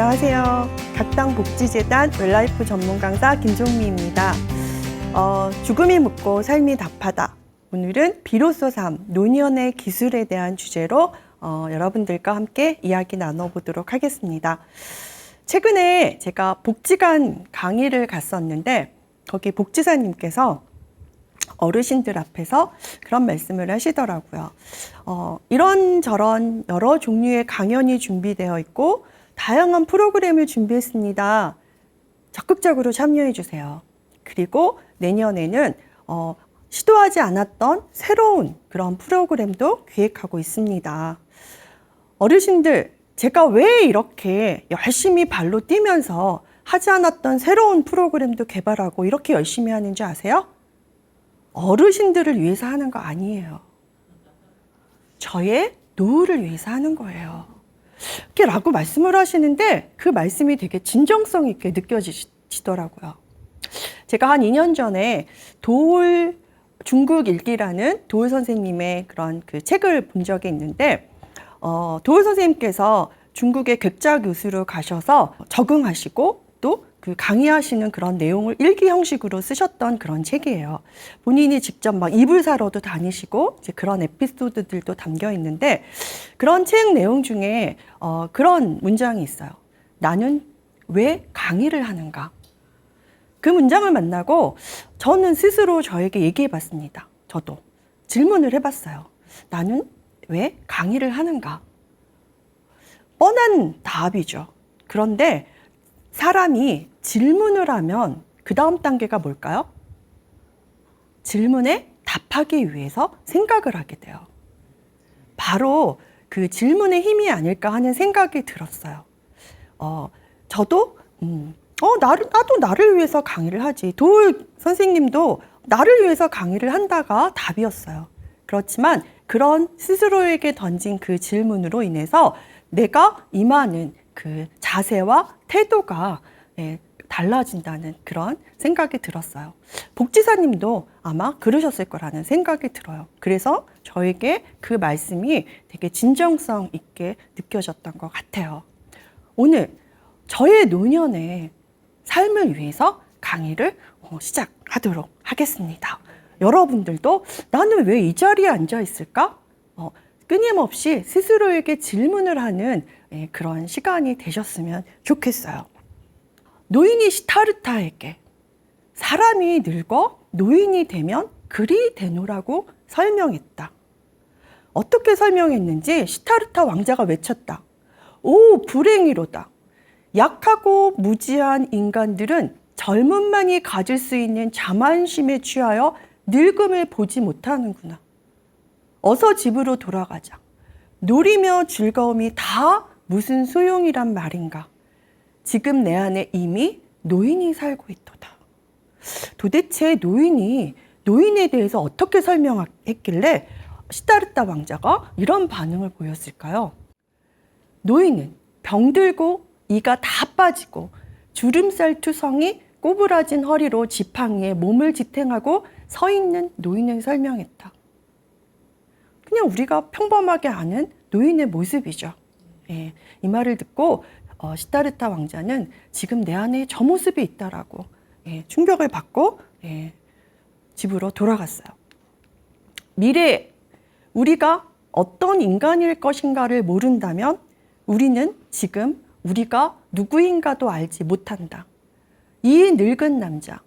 안녕하세요. 각당복지재단 웰라이프 전문 강사 김종미입니다. 죽음이 묻고 삶이 답하다. 오늘은 비로소 삶, 노년의 기술에 대한 주제로 여러분들과 함께 이야기 나눠보도록 하겠습니다. 최근에 제가 복지관 강의를 갔었는데 거기 복지사님께서 어르신들 앞에서 그런 말씀을 하시더라고요. 이런저런 여러 종류의 강연이 준비되어 있고 다양한 프로그램을 준비했습니다. 적극적으로 참여해 주세요. 그리고 내년에는 시도하지 않았던 새로운 그런 프로그램도 기획하고 있습니다. 어르신들, 제가 왜 이렇게 열심히 발로 뛰면서 하지 않았던 새로운 프로그램도 개발하고 이렇게 열심히 하는지 아세요? 어르신들을 위해서 하는 거 아니에요. 저의 노후를 위해서 하는 거예요. 이렇게 라고 말씀을 하시는데 그 말씀이 되게 진정성 있게 느껴지더라고요. 제가 한 2년 전에 도울 중국 일기라는 도울 선생님의 그런 그 책을 본 적이 있는데 도울 선생님께서 중국의 객자 교수로 가셔서 적응하시고 또 그 강의하시는 그런 내용을 일기 형식으로 쓰셨던 그런 책이에요. 본인이 직접 막 이불 사러도 다니시고 이제 그런 에피소드들도 담겨 있는데 그런 책 내용 중에 그런 문장이 있어요. 나는 왜 강의를 하는가? 그 문장을 만나고 저는 스스로 저에게 얘기해 봤습니다. 저도 질문을 해봤어요. 나는 왜 강의를 하는가? 뻔한 답이죠. 그런데 사람이 질문을 하면 그 다음 단계가 뭘까요? 질문에 답하기 위해서 생각을 하게 돼요. 바로 그 질문의 힘이 아닐까 하는 생각이 들었어요. 저도 나도 나를 위해서 강의를 하지. 도울 선생님도 나를 위해서 강의를 한다가 답이었어요. 그렇지만 그런 스스로에게 던진 그 질문으로 인해서 내가 임하는 그 자세와 태도가 달라진다는 그런 생각이 들었어요. 복지사님도 아마 그러셨을 거라는 생각이 들어요. 그래서 저에게 그 말씀이 되게 진정성 있게 느껴졌던 것 같아요. 오늘 저의 노년의 삶을 위해서 강의를 시작하도록 하겠습니다. 여러분들도 나는 왜 이 자리에 앉아 있을까? 끊임없이 스스로에게 질문을 하는 그런 시간이 되셨으면 좋겠어요. 노인이 시타르타에게 사람이 늙어 노인이 되면 글이 되노라고 설명했다. 어떻게 설명했는지 시타르타 왕자가 외쳤다. 오, 불행이로다. 약하고 무지한 인간들은 젊음만이 가질 수 있는 자만심에 취하여 늙음을 보지 못하는구나. 어서 집으로 돌아가자. 놀이며 즐거움이 다 무슨 소용이란 말인가. 지금 내 안에 이미 노인이 살고 있도다. 도대체 노인에 대해서 어떻게 설명했길래 시타르타 왕자가 이런 반응을 보였을까요? 노인은 병들고 이가 다 빠지고 주름살 투성이 꼬부라진 허리로 지팡이에 몸을 지탱하고 서 있는 노인을 설명했다. 그냥 우리가 평범하게 아는 노인의 모습이죠. 이 말을 듣고 시타르타 왕자는 지금 내 안에 저 모습이 있다라고 충격을 받고 집으로 돌아갔어요. 미래에 우리가 어떤 인간일 것인가를 모른다면 우리는 지금 우리가 누구인가도 알지 못한다. 이 늙은 남자,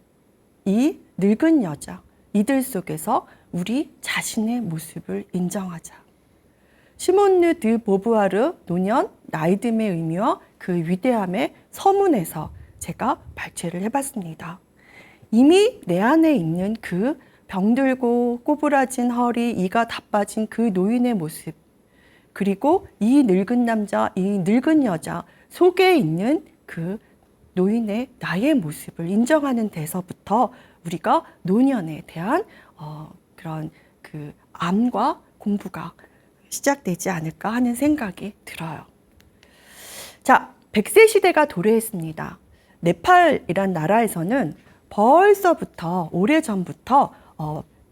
이 늙은 여자, 이들 속에서 우리 자신의 모습을 인정하자. 시몬느 드 보부아르 노년 나이듦의 의미와 그 위대함의 서문에서 제가 발췌를 해봤습니다. 이미 내 안에 있는 그 병들고 꼬부라진 허리, 이가 다 빠진 그 노인의 모습, 그리고 이 늙은 남자, 이 늙은 여자 속에 있는 그 노인의 나의 모습을 인정하는 데서부터 우리가 노년에 대한 그런 그 암과 공부가 시작되지 않을까 하는 생각이 들어요. 자, 100세 시대가 도래했습니다. 네팔이란 나라에서는 벌써부터 오래전부터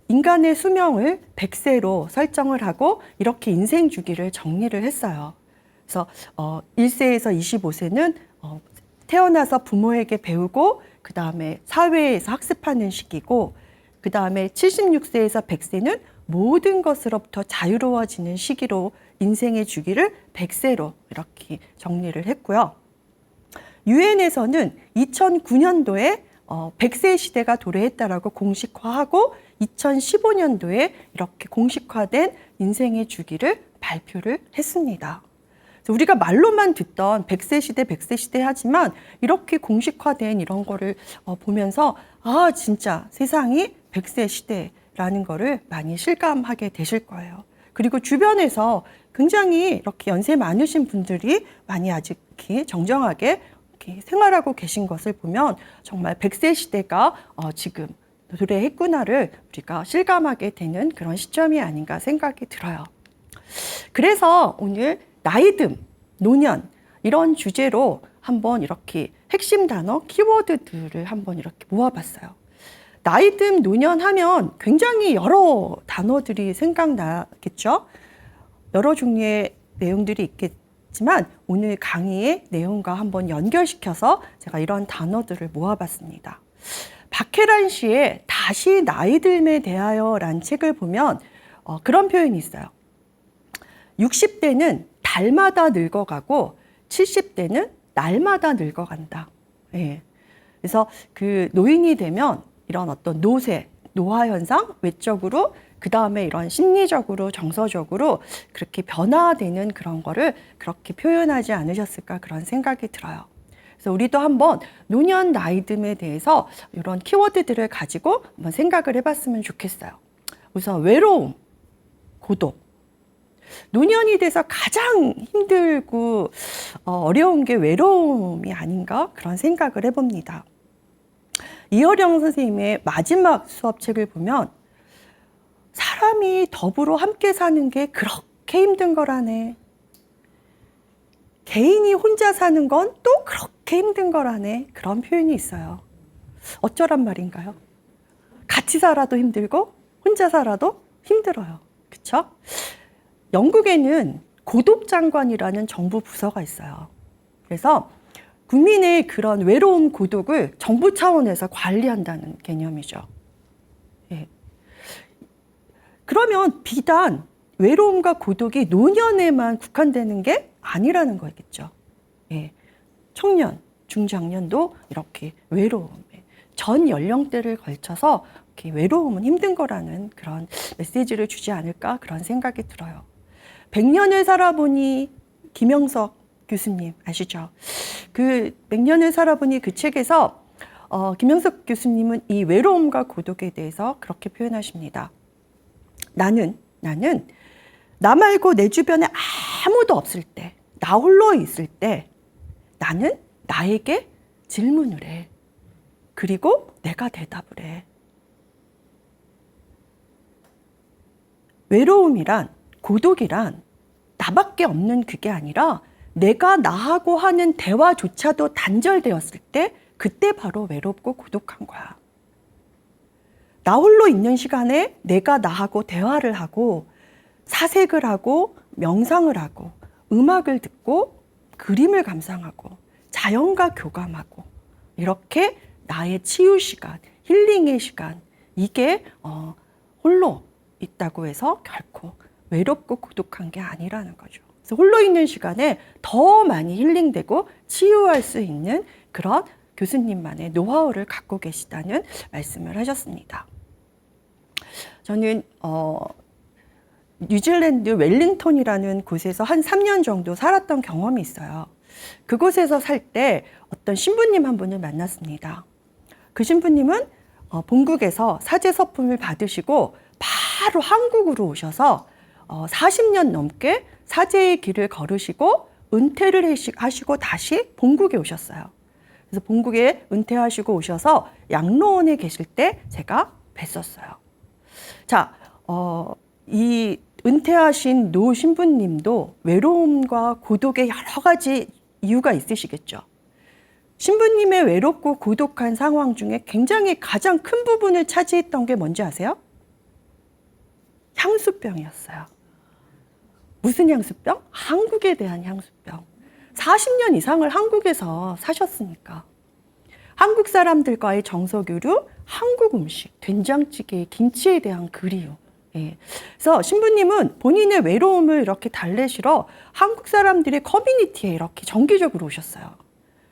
인간의 수명을 100세로 설정을 하고 이렇게 인생 주기를 정리를 했어요. 그래서 1세에서 25세는 태어나서 부모에게 배우고 그 다음에 사회에서 학습하는 시기고 그 다음에 76세에서 100세는 모든 것으로부터 자유로워지는 시기로 인생의 주기를 100세로 이렇게 정리를 했고요. 유엔에서는 2009년도에 100세 시대가 도래했다라고 공식화하고 2015년도에 이렇게 공식화된 인생의 주기를 발표를 했습니다. 우리가 말로만 듣던 100세 시대, 100세 시대 하지만 이렇게 공식화된 이런 거를 보면서 아, 진짜 세상이 100세 시대라는 거를 많이 실감하게 되실 거예요. 그리고 주변에서 굉장히 이렇게 연세 많으신 분들이 많이 아직 이렇게 정정하게 이렇게 생활하고 계신 것을 보면 정말 100세 시대가 지금 도래했구나를 우리가 실감하게 되는 그런 시점이 아닌가 생각이 들어요. 그래서 오늘 나이듦, 노년 이런 주제로 한번 이렇게 핵심 단어, 키워드들을 한번 이렇게 모아봤어요. 나이듦, 노년 하면 굉장히 여러 단어들이 생각나겠죠? 여러 종류의 내용들이 있겠지만 오늘 강의의 내용과 한번 연결시켜서 제가 이런 단어들을 모아봤습니다. 박혜란 씨의 다시 나이듦에 대하여 라는 책을 보면 그런 표현이 있어요. 60대는 달마다 늙어가고 70대는 날마다 늙어간다. 예. 그래서 그 노인이 되면 이런 어떤 노쇠, 노화 현상, 외적으로 그 다음에 이런 심리적으로, 정서적으로 그렇게 변화되는 그런 거를 그렇게 표현하지 않으셨을까 그런 생각이 들어요. 그래서 우리도 한번 노년 나이듦에 대해서 이런 키워드들을 가지고 한번 생각을 해봤으면 좋겠어요. 우선 외로움, 고독. 노년이 돼서 가장 힘들고 어려운 게 외로움이 아닌가 그런 생각을 해봅니다. 이어령 선생님의 마지막 수업책을 보면 사람이 더불어 함께 사는 게 그렇게 힘든 거라네. 개인이 혼자 사는 건 또 그렇게 힘든 거라네. 그런 표현이 있어요. 어쩌란 말인가요? 같이 살아도 힘들고 혼자 살아도 힘들어요. 그렇죠? 영국에는 고독장관이라는 정부 부서가 있어요. 그래서 국민의 그런 외로움, 고독을 정부 차원에서 관리한다는 개념이죠. 예. 그러면 비단 외로움과 고독이 노년에만 국한되는 게 아니라는 거겠죠. 예. 청년, 중장년도 이렇게 외로움에 전 연령대를 걸쳐서 이렇게 외로움은 힘든 거라는 그런 메시지를 주지 않을까 그런 생각이 들어요. 100년을 살아보니 김영석 교수님 아시죠? 그 100년을 살아보니 그 책에서 김영석 교수님은 이 외로움과 고독에 대해서 그렇게 표현하십니다. 나는 나 말고 내 주변에 아무도 없을 때, 나 홀로 있을 때 나는 나에게 질문을 해. 그리고 내가 대답을 해. 외로움이란, 고독이란 나밖에 없는 그게 아니라 내가 나하고 하는 대화조차도 단절되었을 때 그때 바로 외롭고 고독한 거야. 나 홀로 있는 시간에 내가 나하고 대화를 하고 사색을 하고 명상을 하고 음악을 듣고 그림을 감상하고 자연과 교감하고 이렇게 나의 치유 시간, 힐링의 시간 이게 홀로 있다고 해서 결코 외롭고 고독한 게 아니라는 거죠. 그래서 홀로 있는 시간에 더 많이 힐링되고 치유할 수 있는 그런 교수님만의 노하우를 갖고 계시다는 말씀을 하셨습니다. 저는 뉴질랜드 웰링턴이라는 곳에서 한 3년 정도 살았던 경험이 있어요. 그곳에서 살 때 어떤 신부님 한 분을 만났습니다. 그 신부님은 본국에서 사제 서품을 받으시고 바로 한국으로 오셔서 40년 넘게 사제의 길을 걸으시고 은퇴를 하시고 다시 본국에 오셨어요. 그래서 본국에 은퇴하시고 오셔서 양로원에 계실 때 제가 뵀었어요. 자, 이 은퇴하신 노 신부님도 외로움과 고독의 여러 가지 이유가 있으시겠죠. 신부님의 외롭고 고독한 상황 중에 굉장히 가장 큰 부분을 차지했던 게 뭔지 아세요? 향수병이었어요. 무슨 향수병? 한국에 대한 향수병. 40년 이상을 한국에서 사셨으니까. 한국 사람들과의 정서 교류, 한국 음식, 된장찌개, 김치에 대한 그리움. 예. 그래서 신부님은 본인의 외로움을 이렇게 달래시러 한국 사람들의 커뮤니티에 이렇게 정기적으로 오셨어요.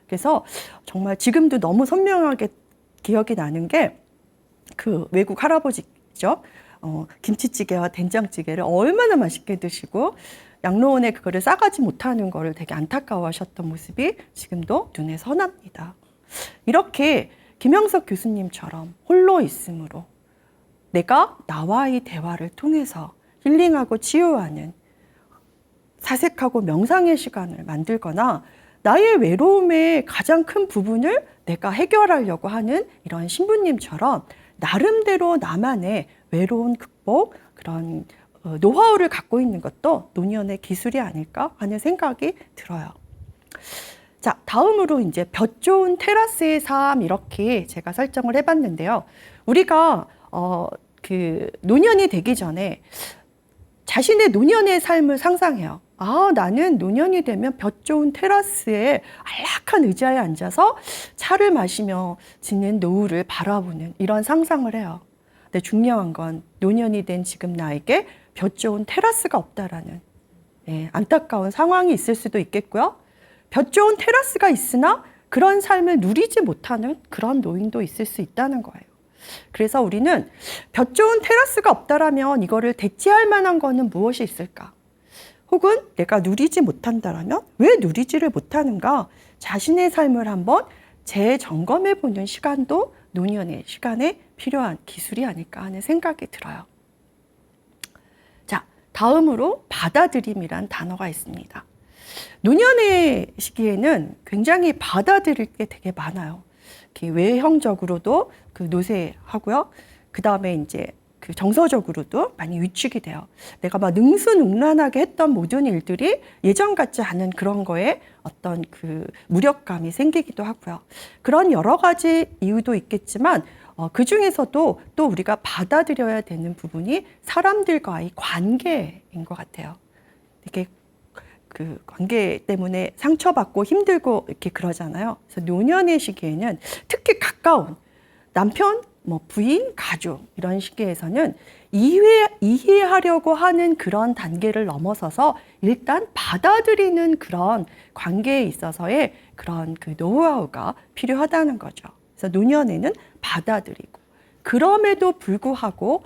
그래서 정말 지금도 너무 선명하게 기억이 나는 게 그 외국 할아버지죠. 김치찌개와 된장찌개를 얼마나 맛있게 드시고 양로원에 그거를 싸가지 못하는 거를 되게 안타까워하셨던 모습이 지금도 눈에 선합니다. 이렇게 김영석 교수님처럼 홀로 있음으로 내가 나와의 대화를 통해서 힐링하고 치유하는 사색하고 명상의 시간을 만들거나 나의 외로움의 가장 큰 부분을 내가 해결하려고 하는 이런 신부님처럼 나름대로 나만의 외로운 극복, 그런 노하우를 갖고 있는 것도 노년의 기술이 아닐까 하는 생각이 들어요. 자, 다음으로 이제 볕 좋은 테라스의 삶 이렇게 제가 설정을 해봤는데요. 우리가 노년이 되기 전에 자신의 노년의 삶을 상상해요. 아, 나는 노년이 되면 볕 좋은 테라스에 안락한 의자에 앉아서 차를 마시며 지는 노을을 바라보는 이런 상상을 해요. 근데 중요한 건 노년이 된 지금 나에게 볕 좋은 테라스가 없다라는 안타까운 상황이 있을 수도 있겠고요. 볕 좋은 테라스가 있으나 그런 삶을 누리지 못하는 그런 노인도 있을 수 있다는 거예요. 그래서 우리는 볕 좋은 테라스가 없다라면 이거를 대체할 만한 거는 무엇이 있을까? 혹은 내가 누리지 못한다라면 왜 누리지를 못하는가? 자신의 삶을 한번 재점검해 보는 시간도 노년의 시간에 필요한 기술이 아닐까 하는 생각이 들어요. 자, 다음으로 받아들임이란 단어가 있습니다. 노년의 시기에는 굉장히 받아들일 게 되게 많아요. 외형적으로도 노쇠하고요. 그 다음에 이제 정서적으로도 많이 위축이 돼요. 내가 막 능수능란하게 했던 모든 일들이 예전 같지 않은 그런 거에 어떤 무력감이 생기기도 하고요. 그런 여러 가지 이유도 있겠지만 그 중에서도 또 우리가 받아들여야 되는 부분이 사람들과의 관계인 것 같아요. 이게 관계 때문에 상처받고 힘들고 이렇게 그러잖아요. 그래서 노년의 시기에는 특히 가까운 남편, 부인, 가족 이런 시기에서는 이해하려고 하는 그런 단계를 넘어서서 일단 받아들이는 그런 관계에 있어서의 그런 노하우가 필요하다는 거죠. 그래서 노년에는 받아들이고 그럼에도 불구하고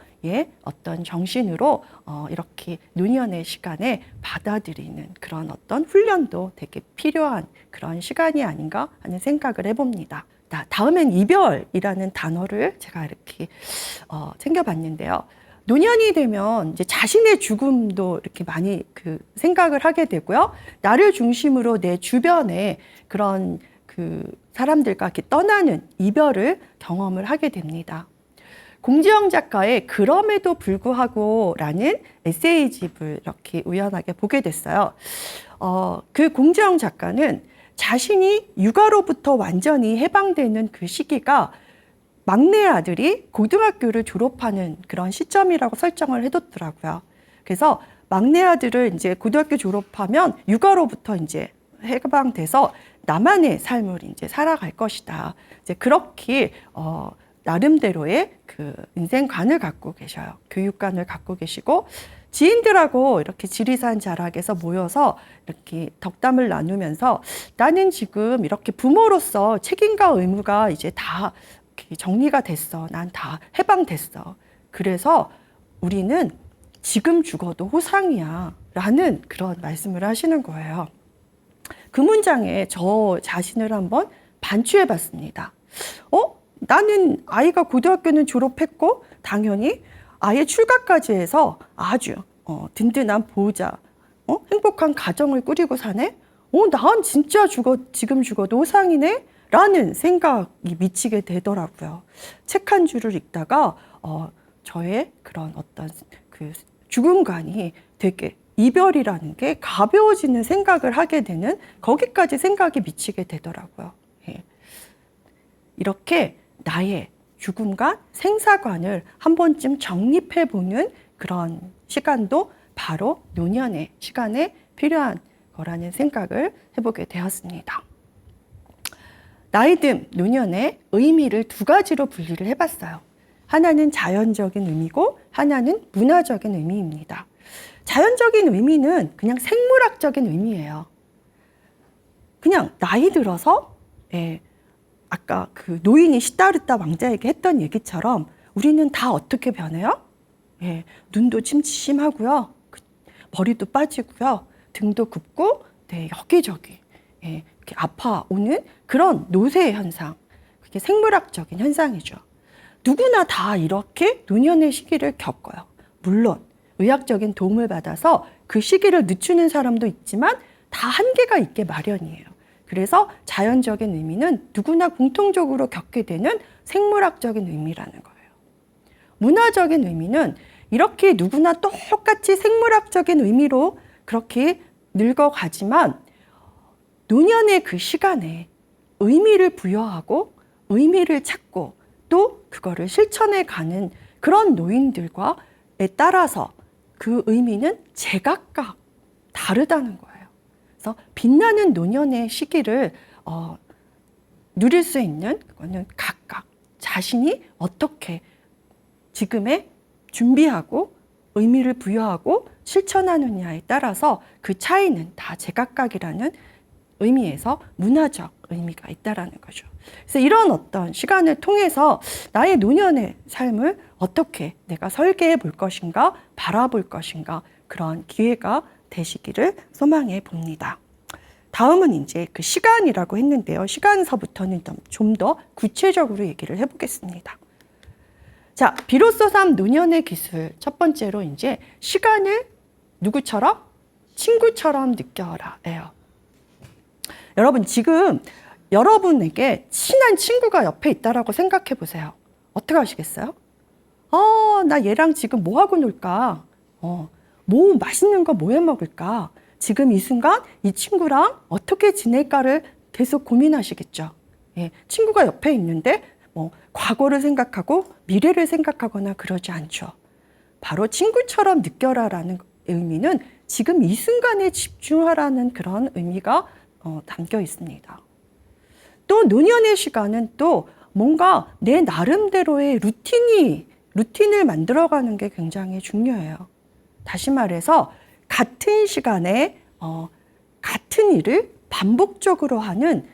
어떤 정신으로 이렇게 노년의 시간에 받아들이는 그런 어떤 훈련도 되게 필요한 그런 시간이 아닌가 하는 생각을 해봅니다. 다음엔 이별이라는 단어를 제가 이렇게 챙겨봤는데요. 노년이 되면 이제 자신의 죽음도 이렇게 많이 생각을 하게 되고요. 나를 중심으로 내 주변에 그런 사람들과 이렇게 떠나는 이별을 경험을 하게 됩니다. 공지영 작가의 그럼에도 불구하고 라는 에세이집을 이렇게 우연하게 보게 됐어요. 그 공지영 작가는 자신이 육아로부터 완전히 해방되는 그 시기가 막내 아들이 고등학교를 졸업하는 그런 시점이라고 설정을 해뒀더라고요. 그래서 막내 아들을 이제 고등학교 졸업하면 육아로부터 이제 해방돼서 나만의 삶을 이제 살아갈 것이다. 이제 그렇게 나름대로의 인생관을 갖고 계셔요. 교육관을 갖고 계시고 지인들하고 이렇게 지리산 자락에서 모여서 이렇게 덕담을 나누면서 나는 지금 이렇게 부모로서 책임과 의무가 이제 다 정리가 됐어. 난 다 해방됐어. 그래서 우리는 지금 죽어도 호상이야. 라는 그런 말씀을 하시는 거예요. 그 문장에 저 자신을 한번 반추해 봤습니다. 나는 아이가 고등학교는 졸업했고 당연히 아예 출가까지 해서 아주 든든한 보호자, 행복한 가정을 꾸리고 사네? 난 진짜 지금 죽어도 호상이네? 라는 생각이 미치게 되더라고요. 책 한 줄을 읽다가 저의 그런 어떤 죽음관이 되게 이별이라는 게 가벼워지는 생각을 하게 되는 거기까지 생각이 미치게 되더라고요. 이렇게 나의 죽음과 생사관을 한 번쯤 정립해보는 그런 시간도 바로 노년의 시간에 필요한 거라는 생각을 해보게 되었습니다. 나이듦, 노년의 의미를 두 가지로 분리를 해봤어요. 하나는 자연적인 의미고 하나는 문화적인 의미입니다. 자연적인 의미는 그냥 생물학적인 의미예요. 그냥 나이 들어서 아까 그 노인이 시다르타 왕자에게 했던 얘기처럼 우리는 다 어떻게 변해요? 눈도 침침하고요. 머리도 빠지고요. 등도 굽고 여기저기 이렇게 아파오는 그런 노쇠 현상. 그게 생물학적인 현상이죠. 누구나 다 이렇게 노년의 시기를 겪어요. 물론 의학적인 도움을 받아서 그 시기를 늦추는 사람도 있지만 다 한계가 있게 마련이에요. 그래서 자연적인 의미는 누구나 공통적으로 겪게 되는 생물학적인 의미라는 거예요. 문화적인 의미는 이렇게 누구나 똑같이 생물학적인 의미로 그렇게 늙어가지만 노년의 그 시간에 의미를 부여하고 의미를 찾고 또 그거를 실천해 가는 그런 노인들과에 따라서 그 의미는 제각각 다르다는 거예요. 그래서 빛나는 노년의 시기를 누릴 수 있는 그거는 각각 자신이 어떻게 지금에 준비하고 의미를 부여하고 실천하느냐에 따라서 그 차이는 다 제각각이라는 의미에서 문화적 의미가 있다라는 거죠. 그래서 이런 어떤 시간을 통해서 나의 노년의 삶을 어떻게 내가 설계해 볼 것인가, 바라볼 것인가, 그런 기회가 되시기를 소망해 봅니다. 다음은 이제 그 시간이라고 했는데요. 시간서부터는 좀 더 구체적으로 얘기를 해보겠습니다. 자, 비로소 삼 노년의 기술. 첫 번째로 이제 시간을 누구처럼? 친구처럼 느껴라예요. 여러분, 지금 여러분에게 친한 친구가 옆에 있다라고 생각해 보세요. 어떻게 하시겠어요? 나 얘랑 지금 뭐 하고 놀까? 뭐 맛있는 거 뭐 해 먹을까? 지금 이 순간 이 친구랑 어떻게 지낼까를 계속 고민하시겠죠. 친구가 옆에 있는데 과거를 생각하고 미래를 생각하거나 그러지 않죠. 바로 친구처럼 느껴라라는 의미는 지금 이 순간에 집중하라는 그런 의미가 담겨 있습니다. 또 노년의 시간은 또 뭔가 내 나름대로의 루틴을 만들어가는 게 굉장히 중요해요. 다시 말해서 같은 시간에 같은 일을 반복적으로 하는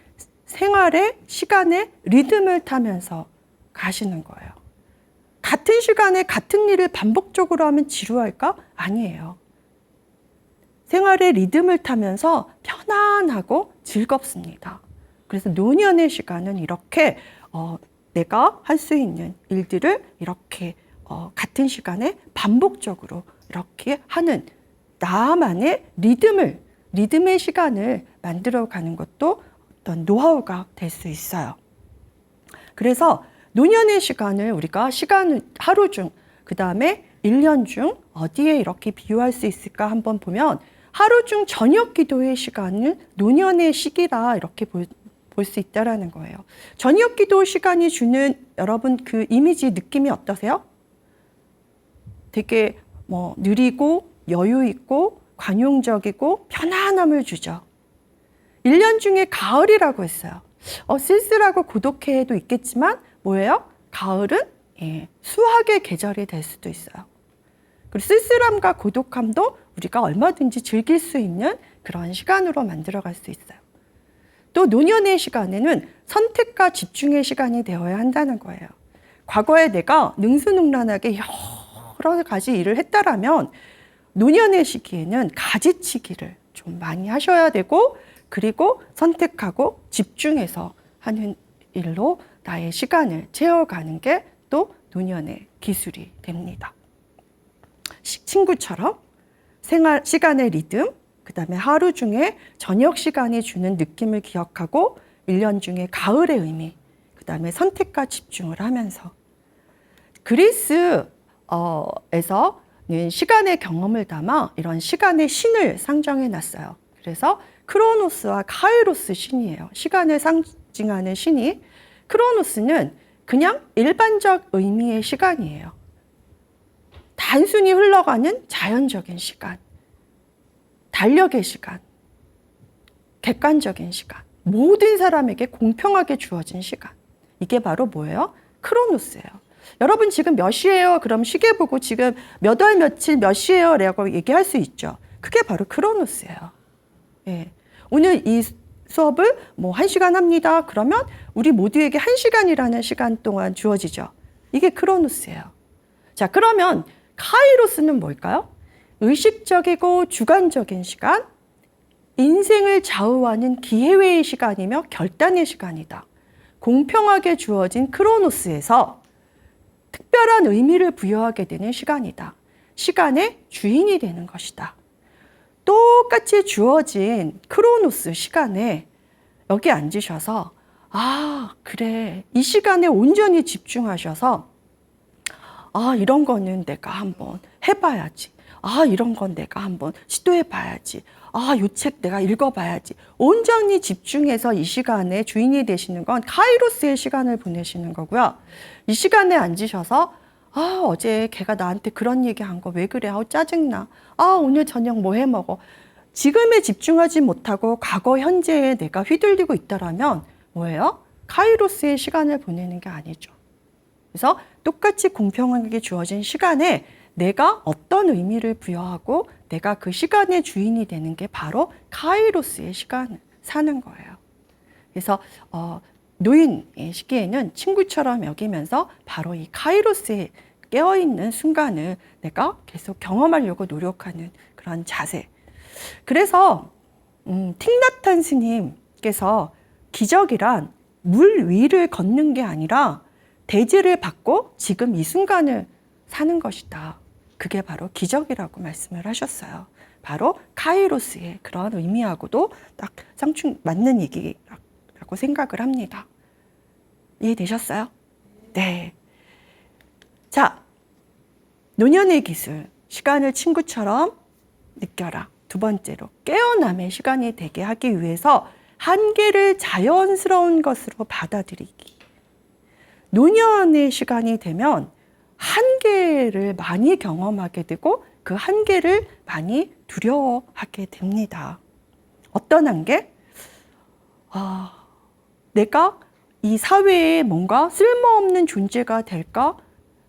생활의 시간의 리듬을 타면서 가시는 거예요. 같은 시간에 같은 일을 반복적으로 하면 지루할까? 아니에요. 생활의 리듬을 타면서 편안하고 즐겁습니다. 그래서 노년의 시간은 이렇게 내가 할 수 있는 일들을 이렇게 같은 시간에 반복적으로 이렇게 하는 나만의 리듬의 시간을 만들어가는 것도 어떤 노하우가 될 수 있어요. 그래서 노년의 시간을 우리가 하루 중, 그 다음에 1년 중 어디에 이렇게 비유할 수 있을까 한번 보면 하루 중 저녁 기도의 시간을 노년의 시기라 이렇게 볼 수 있다라는 거예요. 저녁 기도 시간이 주는 여러분 그 이미지 느낌이 어떠세요? 되게 느리고 여유 있고 관용적이고 편안함을 주죠. 1년 중에 가을이라고 했어요. 쓸쓸하고 고독해도 있겠지만 뭐예요? 가을은 수학의 계절이 될 수도 있어요. 그리고 쓸쓸함과 고독함도 우리가 얼마든지 즐길 수 있는 그런 시간으로 만들어갈 수 있어요. 또 노년의 시간에는 선택과 집중의 시간이 되어야 한다는 거예요. 과거에 내가 능수능란하게 여러 가지 일을 했다라면 노년의 시기에는 가지치기를 좀 많이 하셔야 되고 그리고 선택하고 집중해서 하는 일로 나의 시간을 채워가는 게 또 노년의 기술이 됩니다. 친구처럼 시간의 리듬, 그 다음에 하루 중에 저녁 시간이 주는 느낌을 기억하고 1년 중에 가을의 의미, 그 다음에 선택과 집중을 하면서 그리스에서는 시간의 경험을 담아 이런 시간의 신을 상정해 놨어요. 그래서 크로노스와 카이로스 신이에요. 시간을 상징하는 신이 크로노스는 그냥 일반적 의미의 시간이에요. 단순히 흘러가는 자연적인 시간, 달력의 시간, 객관적인 시간, 모든 사람에게 공평하게 주어진 시간. 이게 바로 뭐예요? 크로노스예요. 여러분 지금 몇 시예요? 그럼 시계 보고 지금 몇 월 며칠 몇 시예요? 라고 얘기할 수 있죠. 그게 바로 크로노스예요. 예. 오늘 이 수업을 뭐 1시간 합니다. 그러면 우리 모두에게 1시간이라는 시간 동안 주어지죠. 이게 크로노스예요. 자, 그러면 카이로스는 뭘까요? 의식적이고 주관적인 시간, 인생을 좌우하는 기회의 시간이며 결단의 시간이다. 공평하게 주어진 크로노스에서 특별한 의미를 부여하게 되는 시간이다. 시간의 주인이 되는 것이다. 똑같이 주어진 크로노스 시간에 여기 앉으셔서 아, 그래. 이 시간에 온전히 집중하셔서 아, 이런 거는 내가 한번 해봐야지. 아, 이런 건 내가 한번 시도해봐야지. 아, 요 책 내가 읽어봐야지. 온전히 집중해서 이 시간에 주인이 되시는 건 카이로스의 시간을 보내시는 거고요. 이 시간에 앉으셔서 아, 어제 걔가 나한테 그런 얘기한 거 왜 그래? 아우, 짜증나. 아, 오늘 저녁 뭐 해 먹어? 지금에 집중하지 못하고 과거, 현재에 내가 휘둘리고 있다라면 뭐예요? 카이로스의 시간을 보내는 게 아니죠. 그래서 똑같이 공평하게 주어진 시간에 내가 어떤 의미를 부여하고 내가 그 시간의 주인이 되는 게 바로 카이로스의 시간을 사는 거예요. 그래서 노인의 시기에는 친구처럼 여기면서 바로 이 카이로스에 깨어있는 순간을 내가 계속 경험하려고 노력하는 그런 자세. 그래서 틱나탄 스님께서 기적이란 물 위를 걷는 게 아니라 대지를 받고 지금 이 순간을 사는 것이다. 그게 바로 기적이라고 말씀을 하셨어요. 바로 카이로스의 그런 의미하고도 딱 쌍충 맞는 얘기라고 생각을 합니다. 이해되셨어요? 네. 자, 노년의 기술, 시간을 친구처럼 느껴라. 두 번째로, 깨어남의 시간이 되게 하기 위해서 한계를 자연스러운 것으로 받아들이기. 노년의 시간이 되면 한계를 많이 경험하게 되고 그 한계를 많이 두려워하게 됩니다. 어떤 한계? 내가 이 사회에 뭔가 쓸모없는 존재가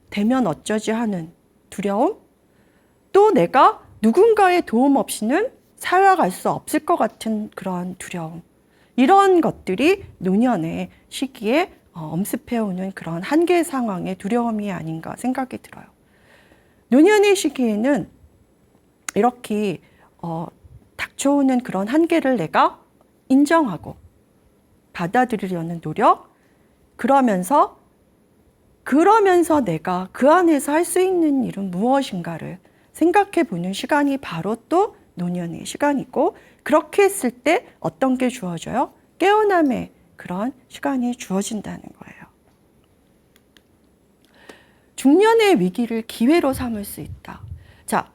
되면 어쩌지 하는 두려움? 또 내가 누군가의 도움 없이는 살아갈 수 없을 것 같은 그런 두려움. 이런 것들이 노년의 시기에 엄습해오는 그런 한계 상황의 두려움이 아닌가 생각이 들어요. 노년의 시기에는 이렇게 닥쳐오는 그런 한계를 내가 인정하고 받아들이려는 노력, 그러면서 내가 그 안에서 할 수 있는 일은 무엇인가를 생각해 보는 시간이 바로 또 노년의 시간이고, 그렇게 했을 때 어떤 게 주어져요? 깨어남의 그런 시간이 주어진다는 거예요. 중년의 위기를 기회로 삼을 수 있다. 자,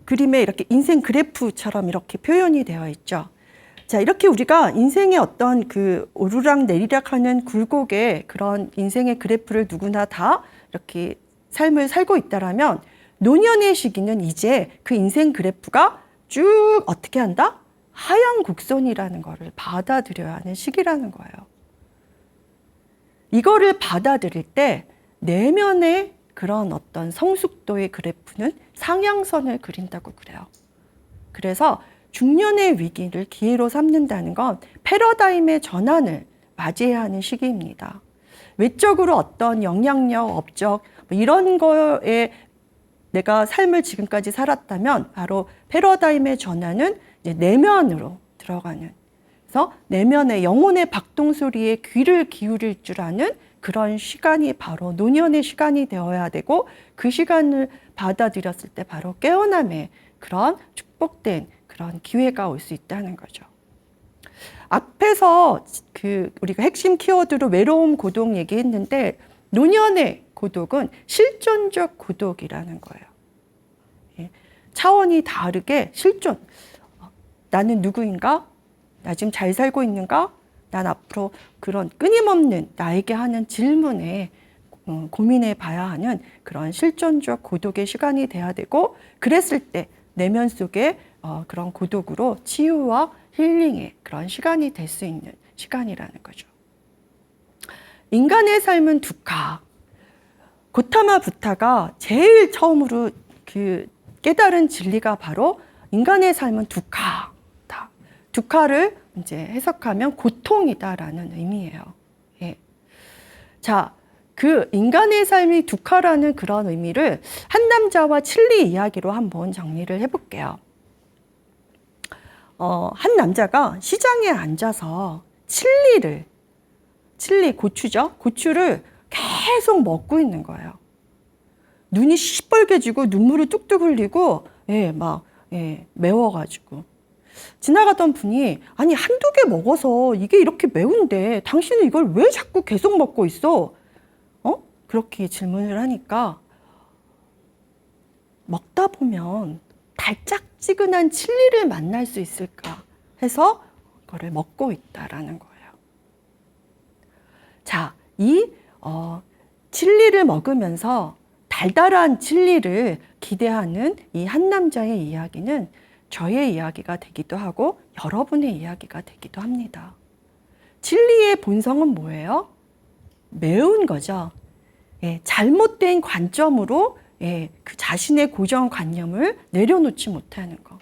그림에 이렇게 인생 그래프처럼 이렇게 표현이 되어 있죠. 자, 이렇게 우리가 인생의 어떤 그 오르락 내리락 하는 굴곡의 그런 인생의 그래프를 누구나 다 이렇게 삶을 살고 있다라면 노년의 시기는 이제 그 인생 그래프가 쭉 어떻게 한다? 하향 곡선이라는 거를 받아들여야 하는 시기라는 거예요. 이거를 받아들일 때 내면의 그런 어떤 성숙도의 그래프는 상향선을 그린다고 그래요. 그래서 중년의 위기를 기회로 삼는다는 건 패러다임의 전환을 맞이해야 하는 시기입니다. 외적으로 어떤 영향력, 업적 이런 거에 내가 삶을 지금까지 살았다면 바로 패러다임의 전환은 이제 내면으로 들어가는, 그래서 내면의 영혼의 박동소리에 귀를 기울일 줄 아는 그런 시간이 바로 노년의 시간이 되어야 되고, 그 시간을 받아들였을 때 바로 깨어남의 그런 축복된 그런 기회가 올 수 있다는 거죠. 앞에서 우리가 핵심 키워드로 외로움, 고독 얘기했는데 노년의 고독은 실존적 고독이라는 거예요. 차원이 다르게 실존. 나는 누구인가? 나 지금 잘 살고 있는가? 난 앞으로 그런 끊임없는 나에게 하는 질문에 고민해 봐야 하는 그런 실존적 고독의 시간이 돼야 되고, 그랬을 때 내면 속에 그런 고독으로 치유와 힐링의 그런 시간이 될 수 있는 시간이라는 거죠. 인간의 삶은 두카. 고타마 부타가 제일 처음으로 깨달은 진리가 바로 인간의 삶은 두카다. 두카를 이제 해석하면 고통이다라는 의미예요. 예. 자, 그 인간의 삶이 두카라는 그런 의미를 한 남자와 칠리 이야기로 한번 정리를 해볼게요. 한 남자가 시장에 앉아서 고추죠? 고추를 계속 먹고 있는 거예요. 눈이 시뻘개지고 눈물을 뚝뚝 흘리고, 매워가지고. 지나가던 분이, 아니, 한두 개 먹어서 이게 이렇게 매운데 당신은 이걸 왜 자꾸 계속 먹고 있어? 그렇게 질문을 하니까, 먹다 보면 달짝지근한 칠리를 만날 수 있을까 해서 그거를 먹고 있다라는 거예요. 자, 이 칠리를 먹으면서 달달한 칠리를 기대하는 이 한 남자의 이야기는 저의 이야기가 되기도 하고 여러분의 이야기가 되기도 합니다. 칠리의 본성은 뭐예요? 매운 거죠. 잘못된 관점으로 그 자신의 고정관념을 내려놓지 못하는 거.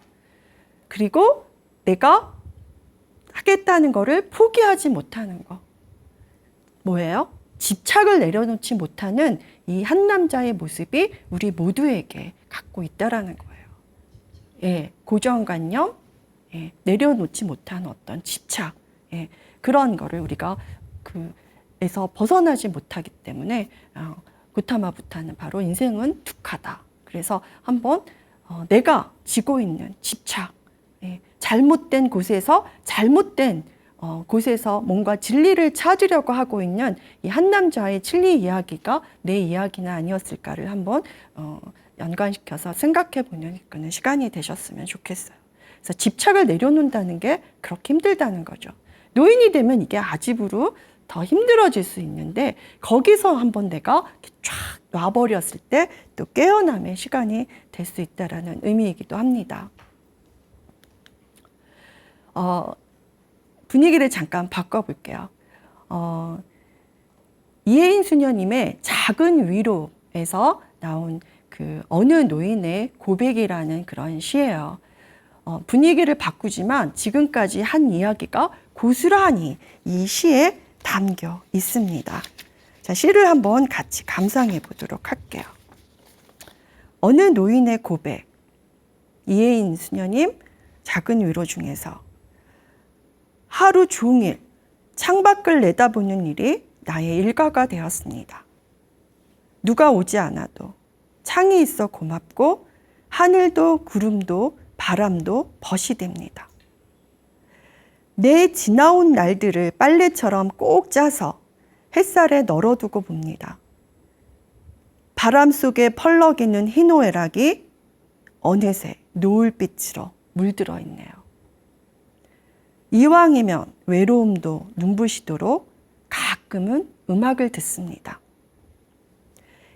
그리고 내가 하겠다는 거를 포기하지 못하는 거. 뭐예요? 집착을 내려놓지 못하는 이 한 남자의 모습이 우리 모두에게 갖고 있다라는 거예요. 고정관념, 내려놓지 못한 어떤 집착, 그런 거를 우리가 에서 벗어나지 못하기 때문에 고타마 부타는 바로 인생은 두카다. 그래서 한번 내가 지고 있는 집착, 잘못된 곳에서 뭔가 진리를 찾으려고 하고 있는 이 한 남자의 진리 이야기가 내 이야기는 아니었을까를 한번 연관시켜서 생각해 보는 그런 시간이 되셨으면 좋겠어요. 그래서 집착을 내려놓는다는 게 그렇게 힘들다는 거죠. 노인이 되면 이게 아집으로 더 힘들어질 수 있는데 거기서 한번 내가 쫙 놔버렸을 때 또 깨어남의 시간이 될 수 있다라는 의미이기도 합니다. 분위기를 잠깐 바꿔볼게요. 이혜인 수녀님의 작은 위로에서 나온 그 어느 노인의 고백이라는 그런 시예요. 분위기를 바꾸지만 지금까지 한 이야기가 고스란히 이 시에 담겨 있습니다. 자, 시를 한번 같이 감상해 보도록 할게요. 어느 노인의 고백, 이혜인 수녀님 작은 위로 중에서 하루 종일 창밖을 내다보는 일이 나의 일과가 되었습니다. 누가 오지 않아도 창이 있어 고맙고 하늘도 구름도 바람도 벗이 됩니다. 내 지나온 날들을 빨래처럼 꼭 짜서 햇살에 널어두고 봅니다. 바람 속에 펄럭이는 희노애락이 어느새 노을빛으로 물들어 있네요. 이왕이면 외로움도 눈부시도록 가끔은 음악을 듣습니다.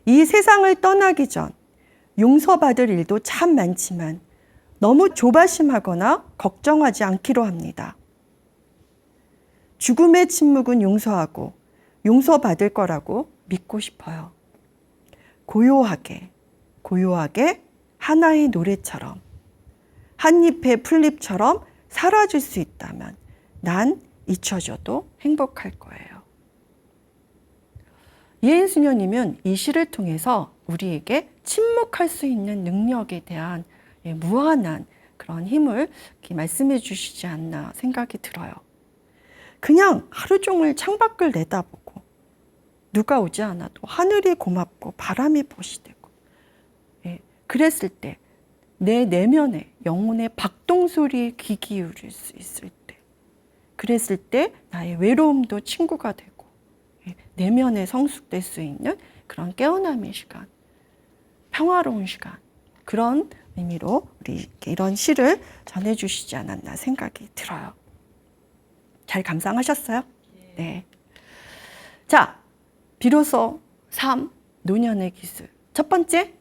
이 세상을 떠나기 전 용서받을 일도 참 많지만 너무 조바심하거나 걱정하지 않기로 합니다. 죽음의 침묵은 용서하고 용서받을 거라고 믿고 싶어요. 고요하게, 고요하게 하나의 노래처럼, 한 잎의 풀잎처럼 사라질 수 있다면 난 잊혀져도 행복할 거예요. 이혜인 수녀님은 이 시를 통해서 우리에게 침묵할 수 있는 능력에 대한 무한한 그런 힘을 이렇게 말씀해 주시지 않나 생각이 들어요. 그냥 하루 종일 창밖을 내다보고 누가 오지 않아도 하늘이 고맙고 바람이 벗이 되고 그랬을 때 내 내면의 영혼의 박동소리에 귀 기울일 수 있을 때 그랬을 때 나의 외로움도 친구가 되고 내면에 성숙될 수 있는 그런 깨어남의 시간, 평화로운 시간, 그런 의미로 우리 이런 시를 전해주시지 않았나 생각이 들어요. 잘 감상하셨어요? 네. 자, 비로소 3. 노년의 기술. 첫 번째,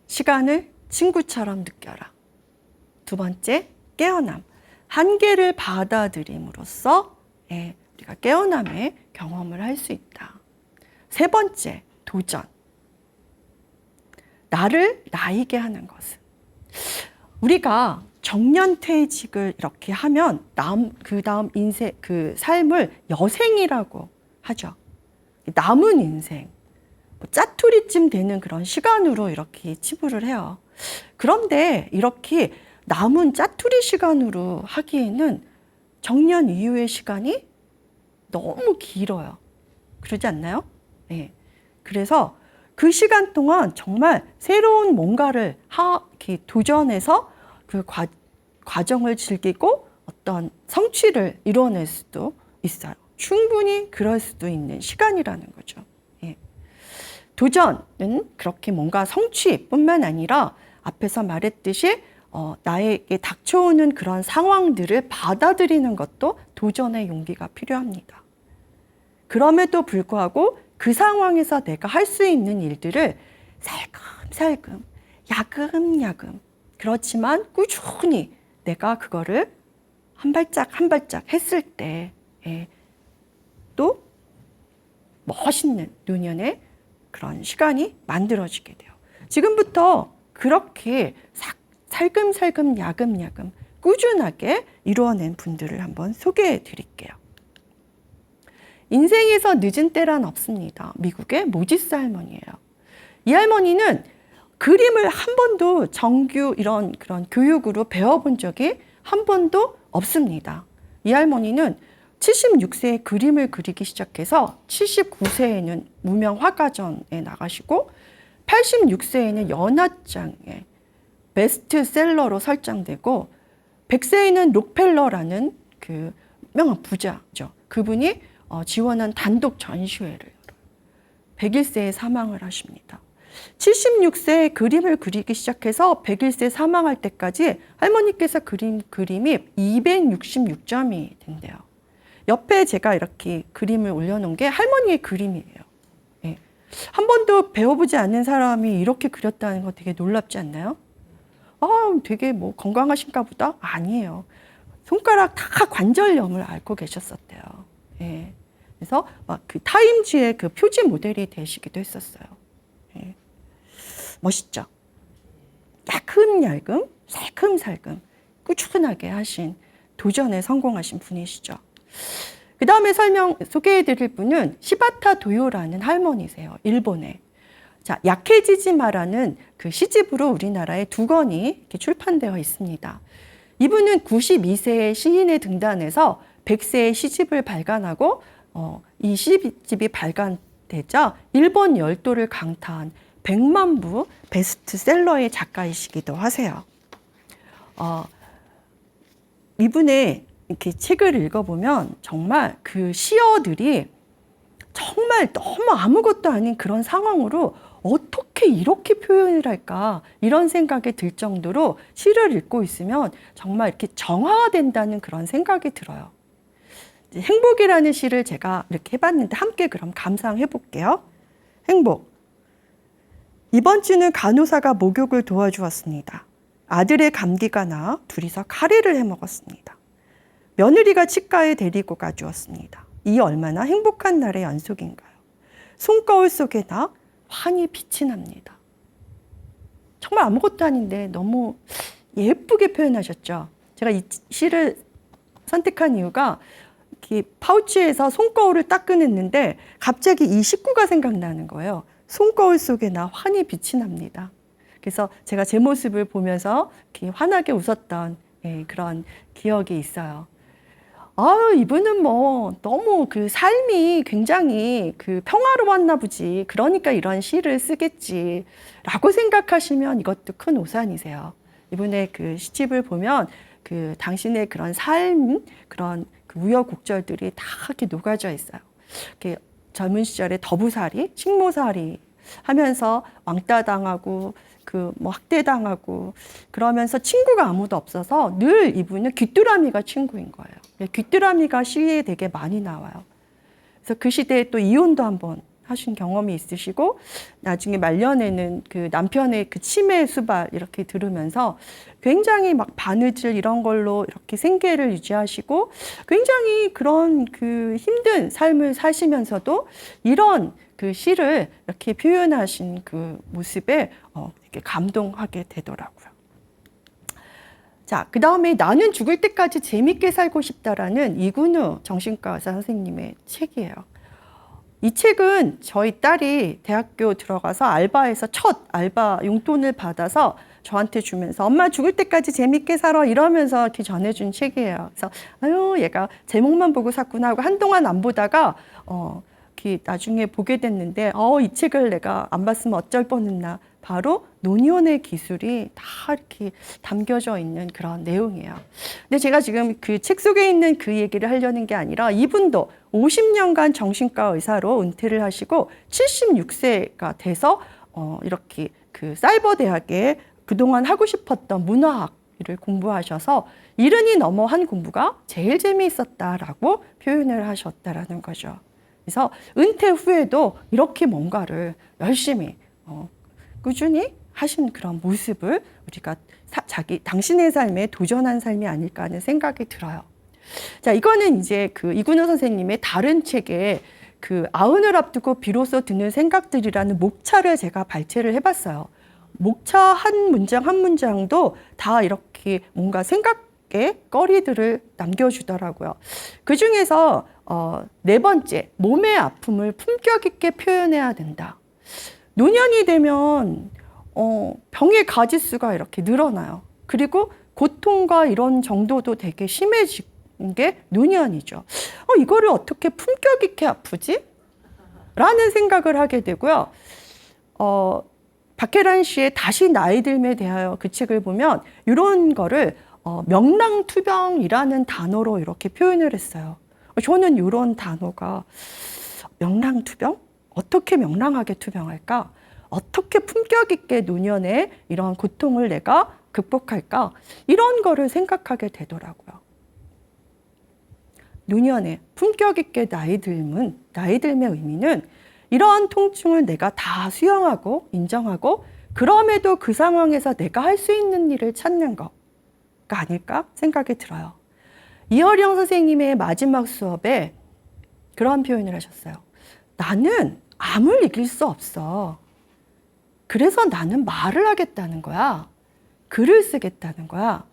시간을 친구처럼 느껴라. 두 번째, 깨어남. 한계를 받아들임으로써 우리가 깨어남의 경험을 할 수 있다. 세 번째, 도전. 나를 나이게 하는 것은. 우리가 정년퇴직을 이렇게 하면 그 다음 인생, 그 삶을 여생이라고 하죠. 남은 인생, 짜투리쯤 되는 그런 시간으로 이렇게 치부를 해요. 그런데 이렇게 남은 짜투리 시간으로 하기에는 정년 이후의 시간이 너무 길어요. 그러지 않나요? 네. 그래서 그 시간 동안 정말 새로운 뭔가를 이렇게 도전해서 그 과정을 즐기고 어떤 성취를 이뤄낼 수도 있어요. 충분히 그럴 수도 있는 시간이라는 거죠. 예. 도전은 그렇게 뭔가 성취뿐만 아니라 앞에서 말했듯이 나에게 닥쳐오는 그런 상황들을 받아들이는 것도 도전의 용기가 필요합니다. 그럼에도 불구하고 그 상황에서 내가 할 수 있는 일들을 살금살금, 야금야금, 그렇지만 꾸준히 내가 그거를 한 발짝 한 발짝 했을 때 또 멋있는 노년의 그런 시간이 만들어지게 돼요. 지금부터 그렇게 살금살금 야금야금 꾸준하게 이루어낸 분들을 한번 소개해 드릴게요. 인생에서 늦은 때란 없습니다. 미국의 모지스 할머니예요. 이 할머니는 그림을 한 번도 정규 이런 그런 교육으로 배워본 적이 한 번도 없습니다. 이 할머니는 76세에 그림을 그리기 시작해서 79세에는 무명 화가전에 나가시고 86세에는 연합장에 베스트셀러로 설정되고 100세에는 록펠러라는 그 유명한 부자죠. 그분이 지원한 단독 전시회를 열어요. 101세에 사망을 하십니다. 76세에 그림을 그리기 시작해서 101세 사망할 때까지 할머니께서 그린 그림이 266점이 된대요. 옆에 제가 이렇게 그림을 올려놓은 게 할머니의 그림이에요. 예. 한 번도 배워보지 않는 사람이 이렇게 그렸다는 거 되게 놀랍지 않나요? 되게 뭐 건강하신가 보다? 아니에요. 손가락 다 관절염을 앓고 계셨었대요. 예. 그래서 막 그 타임지의 그 표지 모델이 되시기도 했었어요. 예. 멋있죠? 야금야금, 살금살금, 꾸준하게 하신 도전에 성공하신 분이시죠. 그 다음에 소개해드릴 분은 시바타 도요라는 할머니세요. 일본에. 자, 약해지지 마라는 그 시집으로 우리나라에 2권이 이렇게 출판되어 있습니다. 이분은 92세의 시인의 등단에서 100세의 시집을 발간하고 이 시집이 발간되자 일본 열도를 강타한 100만 부 베스트셀러의 작가이시기도 하세요. 이분의 이렇게 책을 읽어보면 정말 그 시어들이 정말 너무 아무것도 아닌 그런 상황으로 어떻게 이렇게 표현을 할까 이런 생각이 들 정도로 시를 읽고 있으면 정말 이렇게 정화된다는 그런 생각이 들어요. 행복이라는 시를 제가 이렇게 해봤는데 함께 그럼 감상해 볼게요. 행복. 이번 주는 간호사가 목욕을 도와주었습니다. 아들의 감기가 나 둘이서 카레를 해 먹었습니다. 며느리가 치과에 데리고 가주었습니다. 이 얼마나 행복한 날의 연속인가요? 손거울 속에 나 환히 빛이 납니다. 정말 아무것도 아닌데 너무 예쁘게 표현하셨죠. 제가 이 시를 선택한 이유가 이렇게 파우치에서 손거울을 딱 꺼냈는데 갑자기 이 식구가 생각나는 거예요. 손거울 속에 나 환히 빛이 납니다. 그래서 제가 제 모습을 보면서 이렇게 환하게 웃었던 그런 기억이 있어요. 이분은 뭐 너무 그 삶이 굉장히 그 평화로웠나 보지. 그러니까 이런 시를 쓰겠지. 라고 생각하시면 이것도 큰 오산이세요. 이분의 그 시집을 보면 그 당신의 그런 삶, 그런 그 우여곡절들이 다 이렇게 녹아져 있어요. 이렇게 젊은 시절에 더부살이, 식모살이 하면서 왕따 당하고 그 뭐 학대당하고 그러면서 친구가 아무도 없어서 늘 이분은 귀뚜라미가 친구인 거예요. 귀뚜라미가 시에 되게 많이 나와요. 그래서 그 시대에 또 이혼도 한번 하신 경험이 있으시고 나중에 말년에는 그 남편의 그 치매 수발 이렇게 들으면서 굉장히 막 바느질 이런 걸로 이렇게 생계를 유지하시고 굉장히 그런 그 힘든 삶을 사시면서도 이런 그 시를 이렇게 표현하신 그 모습에 이렇게 감동하게 되더라고요. 자, 그 다음에 나는 죽을 때까지 재밌게 살고 싶다라는 이근우 정신과 의사 선생님의 책이에요. 이 책은 저희 딸이 대학교 들어가서 알바에서 첫 알바 용돈을 받아서 저한테 주면서 엄마 죽을 때까지 재밌게 살아 이러면서 이렇게 전해준 책이에요. 그래서 아유 얘가 제목만 보고 샀구나 하고 한동안 안 보다가 이렇게 나중에 보게 됐는데 이 책을 내가 안 봤으면 어쩔 뻔했나. 바로 노년의 기술이 다 이렇게 담겨져 있는 그런 내용이에요. 근데 제가 지금 그 책 속에 있는 그 얘기를 하려는 게 아니라 이분도 50년간 정신과 의사로 은퇴를 하시고 76세가 돼서 이렇게 그 사이버 대학에 그동안 하고 싶었던 문화학을 공부하셔서 70이 넘어 한 공부가 제일 재미있었다라고 표현을 하셨다라는 거죠. 그래서 은퇴 후에도 이렇게 뭔가를 열심히 꾸준히 하신 그런 모습을 우리가 당신의 삶에 도전한 삶이 아닐까 하는 생각이 들어요. 자, 이거는 이제 그 이근우 선생님의 다른 책에 그 아흔을 앞두고 비로소 드는 생각들이라는 목차를 제가 발췌를 해봤어요. 목차 한 문장 한 문장도 다 이렇게 뭔가 생각의 거리들을 남겨주더라고요. 그 중에서 네 번째, 몸의 아픔을 품격 있게 표현해야 된다. 노년이 되면 병의 가지수가 이렇게 늘어나요. 그리고 고통과 이런 정도도 되게 심해지는 게 노년이죠. 이거를 어떻게 품격 있게 아프지? 라는 생각을 하게 되고요. 박혜란 씨의 다시 나이 들매 대하여 그 책을 보면 이런 거를 명랑투병이라는 단어로 이렇게 표현을 했어요. 저는 이런 단어가 명랑투병? 어떻게 명랑하게 투병할까? 어떻게 품격 있게 노년에 이런 고통을 내가 극복할까? 이런 거를 생각하게 되더라고요. 노년에 품격 있게 나이 들m의 의미는 이러한 통증을 내가 다 수용하고 인정하고 그럼에도 그 상황에서 내가 할 수 있는 일을 찾는 거가 아닐까 생각이 들어요. 이어령 선생님의 마지막 수업에 그런 표현을 하셨어요. 나는 암을 이길 수 없어. 그래서 나는 말을 하겠다는 거야. 글을 쓰겠다는 거야.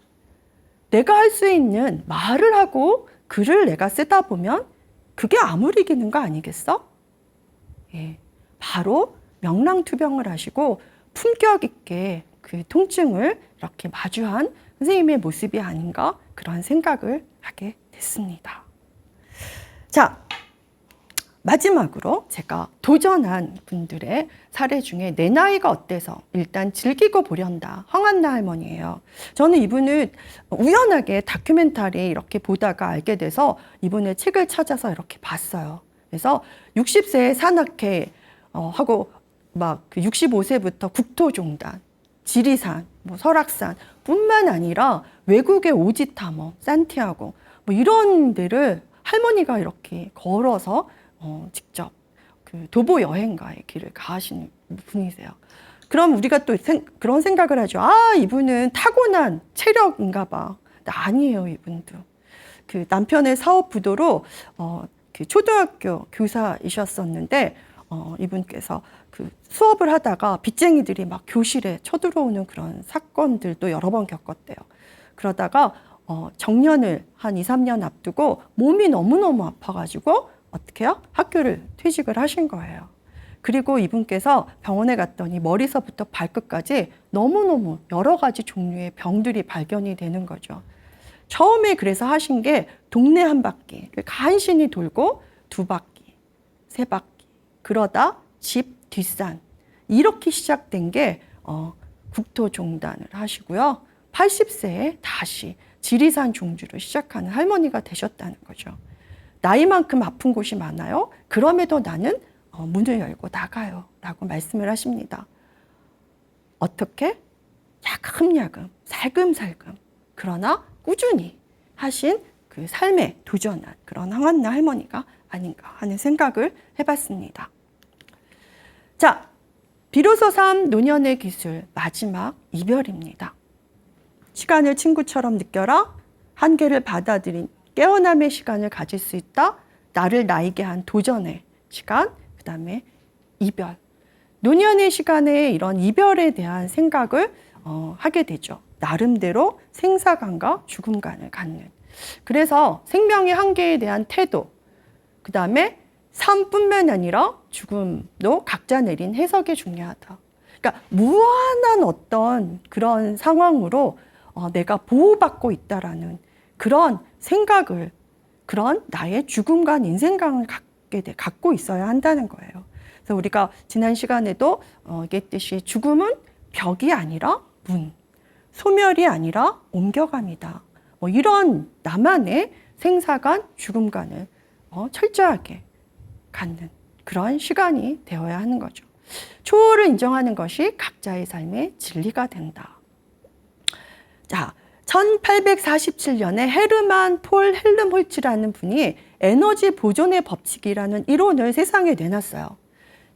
내가 할 수 있는 말을 하고 글을 내가 쓰다 보면 그게 암을 이기는 거 아니겠어? 예, 바로 명랑투병을 하시고 품격 있게 그 통증을 이렇게 마주한 선생님의 모습이 아닌가 그런 생각을 하게 됐습니다. 자, 마지막으로 제가 도전한 분들의 사례 중에 내 나이가 어때서 일단 즐기고 보련다. 황한나 할머니예요. 저는 이분을 우연하게 다큐멘터리 이렇게 보다가 알게 돼서 이분의 책을 찾아서 이렇게 봤어요. 그래서 60세에 산악회 하고 막 65세부터 국토종단, 지리산, 설악산 뿐만 아니라 외국의 오지 탐험, 산티아고 이런 데를 할머니가 이렇게 걸어서 직접 그 도보 여행가의 길을 가하시는 분이세요. 그럼 우리가 또 그런 생각을 하죠. 이분은 타고난 체력인가 봐. 아니에요, 이분도. 그 남편의 사업 부도로 그 초등학교 교사이셨었는데 이분께서 그 수업을 하다가 빚쟁이들이 막 교실에 쳐들어오는 그런 사건들도 여러 번 겪었대요. 그러다가 정년을 한 2, 3년 앞두고 몸이 너무너무 아파가지고 어떻게 해요? 학교를 퇴직을 하신 거예요. 그리고 이분께서 병원에 갔더니 머리서부터 발끝까지 너무너무 여러 가지 종류의 병들이 발견이 되는 거죠. 처음에 그래서 하신 게 동네 한 바퀴 간신히 돌고 2바퀴, 3바퀴 그러다 집 뒷산 이렇게 시작된 게 국토종단을 하시고요. 80세에 다시 지리산 종주를 시작하는 할머니가 되셨다는 거죠. 나이만큼 아픈 곳이 많아요. 그럼에도 나는 문을 열고 나가요. 라고 말씀을 하십니다. 어떻게? 야금야금, 살금살금, 그러나 꾸준히 하신 그 삶에 도전한 그런 황한나 할머니가 아닌가 하는 생각을 해봤습니다. 자, 비로소 삶 노년의 기술 마지막 이별입니다. 시간을 친구처럼 느껴라. 한계를 받아들인 깨어남의 시간을 가질 수 있다. 나를 나이게 한 도전의 시간. 그 다음에 이별. 노년의 시간에 이런 이별에 대한 생각을 하게 되죠. 나름대로 생사관과 죽음관을 갖는. 그래서 생명의 한계에 대한 태도, 그 다음에 삶뿐만 아니라 죽음도 각자 내린 해석이 중요하다. 그러니까 무한한 어떤 그런 상황으로 내가 보호받고 있다라는 그런 생각을, 그런 나의 죽음관, 인생관을 갖고 있어야 한다는 거예요. 그래서 우리가 지난 시간에도 얘기했듯이 죽음은 벽이 아니라 문, 소멸이 아니라 옮겨감이다. 이런 나만의 생사관, 죽음관을 철저하게 갖는 그런 시간이 되어야 하는 거죠. 초월을 인정하는 것이 각자의 삶의 진리가 된다. 자, 1847년에 헤르만 폴 헬름홀츠라는 분이 에너지 보존의 법칙이라는 이론을 세상에 내놨어요.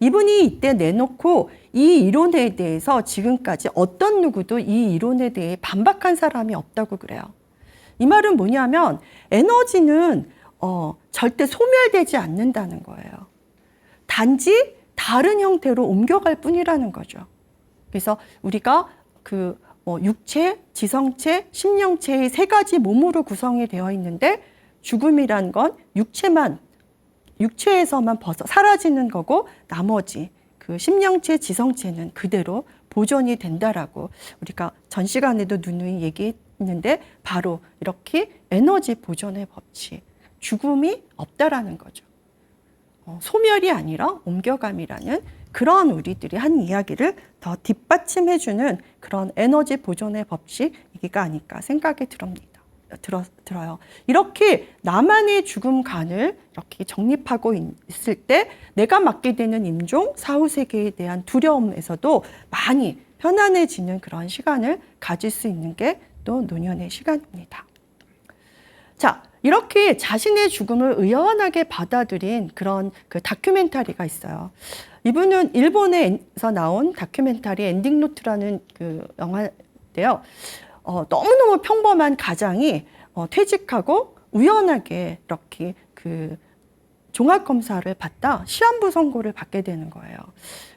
이분이 이때 내놓고 이 이론에 대해서 지금까지 어떤 누구도 이 이론에 대해 반박한 사람이 없다고 그래요. 이 말은 뭐냐면 에너지는 절대 소멸되지 않는다는 거예요. 단지 다른 형태로 옮겨갈 뿐이라는 거죠. 그래서 우리가 육체, 지성체, 심령체의 세 가지 몸으로 구성이 되어 있는데 죽음이란 건 육체에서만 사라지는 거고 나머지 그 심령체, 지성체는 그대로 보존이 된다라고 우리가 전 시간에도 누누이 얘기했는데 바로 이렇게 에너지 보존의 법칙, 죽음이 없다라는 거죠. 소멸이 아니라 옮겨감이라는 그런 우리들이 한 이야기를 더 뒷받침해주는 그런 에너지 보존의 법칙이기가 아닐까 생각이 들어요. 이렇게 나만의 죽음관을 이렇게 정립하고 있을 때 내가 맡게 되는 임종, 사후세계에 대한 두려움에서도 많이 편안해지는 그런 시간을 가질 수 있는 게 또 노년의 시간입니다. 자, 이렇게 자신의 죽음을 의연하게 받아들인 그런 다큐멘터리가 있어요. 이분은 일본에서 나온 다큐멘터리 엔딩노트라는 영화인데요. 너무너무 평범한 가장이 퇴직하고 우연하게 이렇게 종합검사를 받다 시한부 선고를 받게 되는 거예요.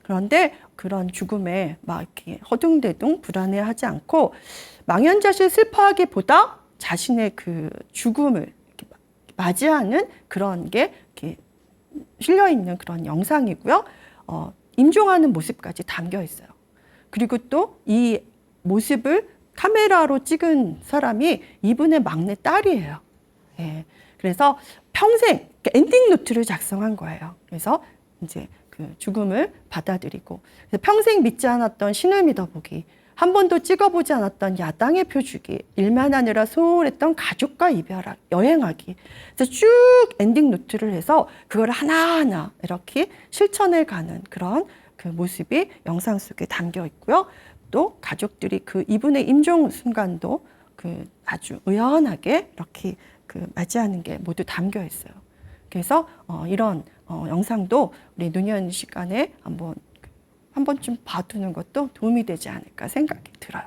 그런데 그런 죽음에 막 이렇게 허둥대둥 불안해하지 않고 망연자실 슬퍼하기보다 자신의 죽음을 맞이하는 그런 게 이렇게 실려 있는 그런 영상이고요. 임종하는 모습까지 담겨 있어요. 그리고 또 이 모습을 카메라로 찍은 사람이 이분의 막내 딸이에요. 예. 그래서 평생 엔딩 노트를 작성한 거예요. 그래서 이제 죽음을 받아들이고 평생 믿지 않았던 신을 믿어보기, 한 번도 찍어보지 않았던 야당의 표주기, 일만 하느라 소홀했던 가족과 이별하기, 여행하기. 그래서 쭉 엔딩 노트를 해서 그걸 하나하나 이렇게 실천해 가는 그런 모습이 영상 속에 담겨 있고요. 또 가족들이 이분의 임종 순간도 아주 의연하게 이렇게 맞이하는 게 모두 담겨 있어요. 그래서 이런 영상도 우리 노년 시간에 한 번쯤 봐두는 것도 도움이 되지 않을까 생각이 들어요.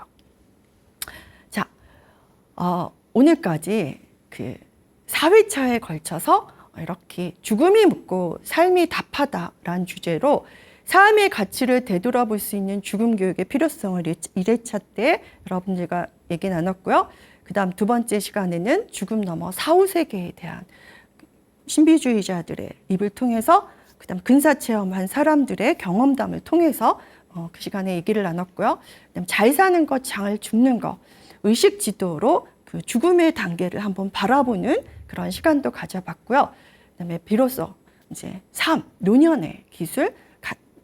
자, 오늘까지 4회차에 걸쳐서 이렇게 죽음이 묻고 삶이 답하다라는 주제로 삶의 가치를 되돌아볼 수 있는 죽음 교육의 필요성을 1회차 때 여러분들과 얘기 나눴고요. 그 다음 두 번째 시간에는 죽음 넘어 사후세계에 대한 신비주의자들의 입을 통해서 그 다음 근사체험한 사람들의 경험담을 통해서 그 시간에 얘기를 나눴고요. 그다음 잘 사는 것, 잘 죽는 것, 의식 지도로 죽음의 단계를 한번 바라보는 그런 시간도 가져봤고요. 그다음에 비로소 이제 노년의 기술,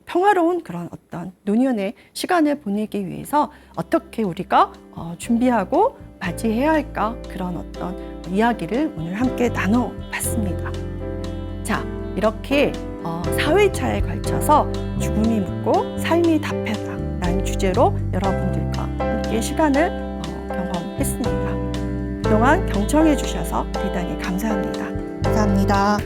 평화로운 그런 어떤 노년의 시간을 보내기 위해서 어떻게 우리가 준비하고 맞이해야 할까, 그런 어떤 이야기를 오늘 함께 나눠봤습니다. 자, 이렇게 4회차에 걸쳐서 죽음이 묻고 삶이 답하다라는 주제로 여러분들과 함께 시간을 경험했습니다. 그동안 경청해 주셔서 대단히 감사합니다. 감사합니다.